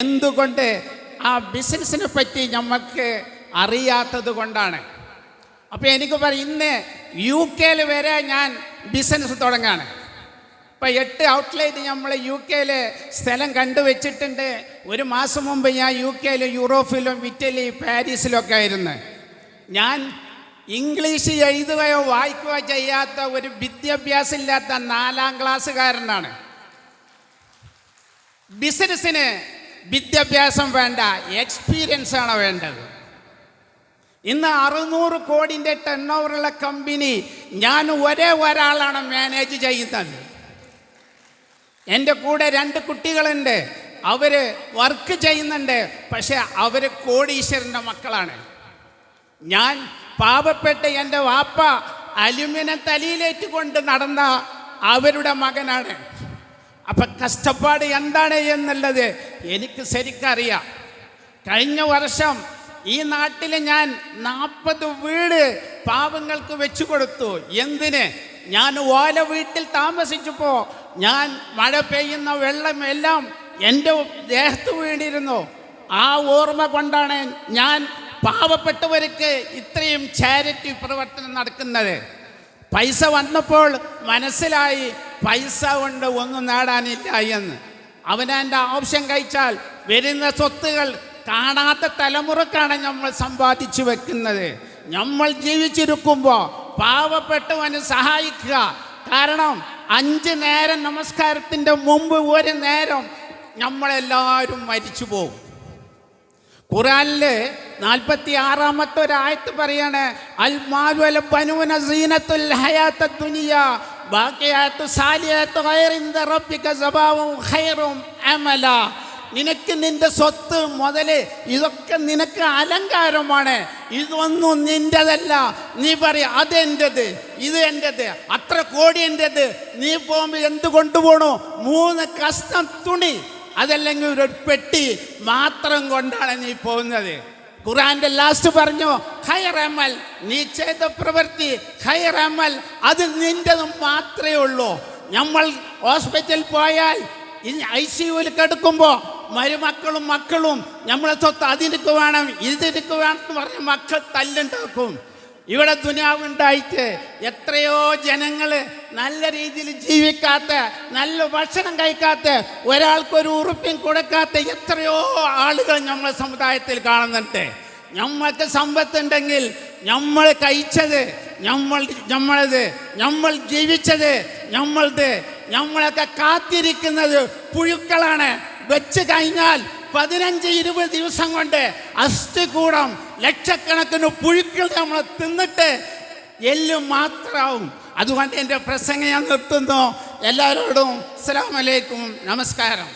എന്തുകൊണ്ട് ആ ബിസിനസ്സിനെ പറ്റി നമുക്ക് അറിയാത്തത് കൊണ്ടാണ്. അപ്പോൾ എനിക്ക് പറയും, ഇന്ന് UK വരെ ഞാൻ ബിസിനസ് തുടങ്ങാണ്. ഇപ്പം 8 ഔട്ട്ലെറ്റ് നമ്മൾ UK സ്ഥലം കണ്ടുവച്ചിട്ടുണ്ട്. ഒരു മാസം മുമ്പ് ഞാൻ UK യൂറോപ്പിലും ഇറ്റലി പാരീസിലൊക്കെ ആയിരുന്നു. ഞാൻ ഇംഗ്ലീഷ് എഴുതുകയോ വായിക്കുകയോ ചെയ്യാത്ത ഒരു വിദ്യാഭ്യാസം ഇല്ലാത്ത 4ാം ക്ലാസ്സുകാരനാണ്. ബിസിനസ്സിന് വിദ്യാഭ്യാസം വേണ്ട, എക്സ്പീരിയൻസ് ആണ് വേണ്ടത്. ഇന്ന് 600 കോടിൻ്റെ ടേൺ ഓവറുള്ള കമ്പനി ഞാൻ ഒരാളാണ് മാനേജ് ചെയ്യുന്നത്. എൻ്റെ കൂടെ 2 കുട്ടികളുണ്ട്, അവർ വർക്ക് ചെയ്യുന്നുണ്ട്. പക്ഷെ അവർ കോടീശ്വരൻ്റെ മക്കളാണ്. ഞാൻ പാവപ്പെട്ട എൻ്റെ വാപ്പ അലുമിനിയം തലയിലേറ്റ് കൊണ്ട് നടന്ന അവരുടെ മകനാണ്. അപ്പം കഷ്ടപ്പാട് എന്താണ് എന്നുള്ളത് എനിക്ക് ശരിക്കറിയാം. കഴിഞ്ഞ വർഷം ഈ നാട്ടിൽ ഞാൻ 40 വീട് പാവങ്ങൾക്ക് വെച്ചു കൊടുത്തു. എന്തിന്? ഞാൻ ഓല വീട്ടിൽ താമസിച്ചപ്പോൾ ഞാൻ മഴ പെയ്യുന്ന വെള്ളം എല്ലാം എൻ്റെ ദേഹത്ത് വീണിരുന്നു. ആ ഓർമ്മ കൊണ്ടാണ് ഞാൻ പാവപ്പെട്ടവർക്ക് ഇത്രയും ചാരിറ്റി പ്രവർത്തനം നടക്കുന്നത്. പൈസ വന്നപ്പോൾ മനസ്സിലായി പൈസ കൊണ്ട് ഒന്നും നേടാനില്ല എന്ന്. അവനെൻ്റെ ആവശ്യം കഴിച്ചാൽ വരുന്ന സ്വത്തുകൾ കാണാത്ത തലമുറക്കാണ് നമ്മൾ സമ്പാദിച്ചു വെക്കുന്നത്. നമ്മൾ ജീവിച്ചിരിക്കുമ്പോൾ പാവപ്പെട്ടവന് സഹായിക്കുക. കാരണം 5 നേരം നമസ്കാരത്തിൻ്റെ മുമ്പ് ഒരു നേരം നമ്മളെല്ലാവരും മരിച്ചു പോകും. ഖുർആനിൽ 46-ാമത്തെ ഒരായത്ത് പറയാണ്, അൽ മാലു വൽ ബനൂന സീനത്തുൽ ഹയാത്തദ് ദുനിയ ബാഖിയാത്തു സാലിഹാത്തു ഖൈറിൻദ റബ്ബിക സബാവും ഖൈറും അമല. നിനക്ക് നിന്റെ സ്വത്ത് മുതൽ ഇതൊക്കെ നിനക്ക് അലങ്കാരമാണ്, ഇതൊന്നും നിൻ്റെതല്ല. നീ പറയും അതെൻ്റെത്, ഇത് എൻ്റെത്, അത്ര കോടി എൻ്റെത്. നീ പോകുമ്പോൾ എന്ത് കൊണ്ടുപോകണോ? 3 കഷ്ണം തുണി, അതല്ലെങ്കിൽ ഒരു പെട്ടി മാത്രം കൊണ്ടാണ് നീ പോകുന്നത്. ഖുർആന്റെ ലാസ്റ്റ് പറഞ്ഞു, ഖൈർ അമൽ, നീ ചെയ്ത പ്രവൃത്തി ഖൈർ അമൽ, അത് നിൻ്റെത് മാത്രമേ ഉള്ളൂ. നമ്മൾ ഹോസ്പിറ്റലിൽ പോയാൽ ICUവിൽ കിടക്കുമ്പോൾ മരുമക്കളും മക്കളും നമ്മളെ സ്വത്ത് അതിനൊക്കെ വേണം ഇതിനൊക്കെ വേണം എന്ന് പറഞ്ഞ് മക്കൾ തല്ലുണ്ടാക്കും. ഇവിടെ ദുനിയാവുണ്ടായിട്ട് എത്രയോ ജനങ്ങൾ നല്ല രീതിയിൽ ജീവിക്കാത്ത, നല്ല ഭക്ഷണം കഴിക്കാത്ത, ഒരാൾക്കൊരു ഉറുപ്പ്യം കൊടുക്കാത്ത എത്രയോ ആളുകൾ നമ്മളെ സമുദായത്തിൽ കാണുന്നുണ്ട്. നമ്മൾക്ക് സമ്പത്തുണ്ടെങ്കിൽ നമ്മൾ കഴിച്ചത് നമ്മളത്, നമ്മൾ ജീവിച്ചത് നമ്മളത്, നമ്മളൊക്കെ കാത്തിരിക്കുന്നത് പുഴുക്കളാണ്. വെച്ച് കഴിഞ്ഞാൽ 15-20 ദിവസം കൊണ്ട് അസ്ഥികൂടം ലക്ഷക്കണക്കിന് പുഴുക്കൾ നമ്മൾ തിന്നിട്ട് എല്ലും മാത്രമാവും. അതുകൊണ്ട് എൻ്റെ പ്രസംഗം ഞാൻ നിർത്തുന്നു. എല്ലാവരോടും അസ്സലാമു അലൈക്കും, നമസ്കാരം.